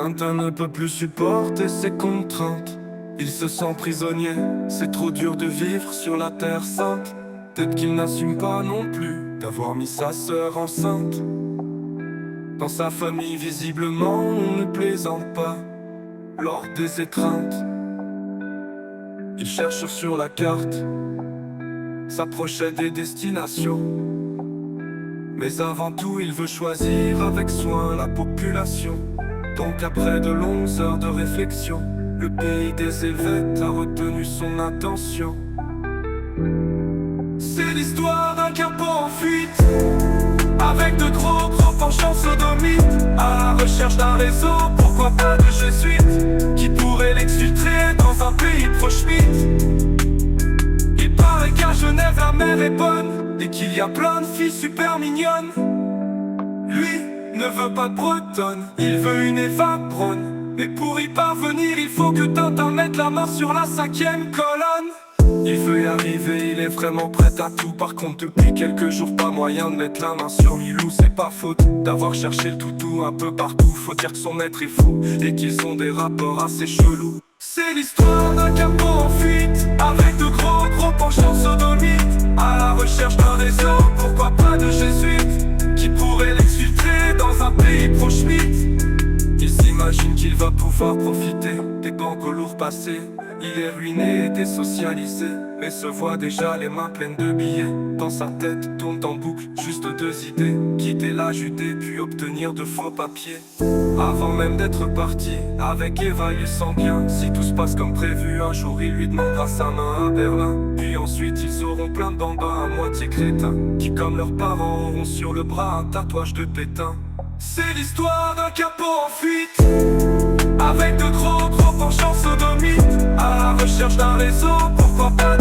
Quentin ne peut plus supporter ses contraintes. Il se sent prisonnier, c'est trop dur de vivre sur la terre sainte. Peut-être qu'il n'assume pas non plus d'avoir mis sa sœur enceinte. Dans sa famille, visiblement, on ne plaisante pas lors des étreintes. Il cherche sur la carte sa prochaine destination. Mais avant tout, il veut choisir avec soin la population. Donc après de longues heures de réflexion, le pays des Helvètes a retenu son attention. C'est l'histoire d'un capot en fuite, avec de gros penchants sodomites, à la recherche d'un réseau, pourquoi pas de jésuites, qui pourrait l'exfiltrer dans un pays pro-schmitt. Il paraît qu'à Genève la mer est bonne, et qu'il y a plein de filles super mignonnes. Lui ne veut pas de bretonne, il veut une Eva Braun. Mais pour y parvenir, il faut que Tintin mette la main sur la 5e colonne. Il veut y arriver, il est vraiment prêt à tout. Par contre, depuis quelques jours, pas moyen de mettre la main sur Milou. C'est pas faute d'avoir cherché le toutou un peu partout. Faut dire que son être est fou et qu'ils ont des rapports assez chelous. C'est l'histoire d'un capot en fuite, avec de gros penchants sodomites, à la recherche d'un réseau, pourquoi pas de jésuites, qui pourrait l'exfiltrer dans un pays pro-schmitt. Il s'imagine qu'il va pouvoir profiter des banques au lourd passé. Il est ruiné et désocialisé, mais se voit déjà les mains pleines de billets. Dans sa tête tournent en boucle juste 2 idées: quitter la Judée puis obtenir de faux papiers. Avant même d'être parti avec Eva, il sent bien, si tout se passe comme prévu, un jour il lui demandera sa main à Berlin. Puis ensuite ils auront plein de bambins à moitié crétins, qui comme leurs parents auront sur le bras un tatouage de Pétain. C'est l'histoire d'un capot en fuite, avec de gros penchants sodomites, à la recherche d'un réseau, pourquoi pas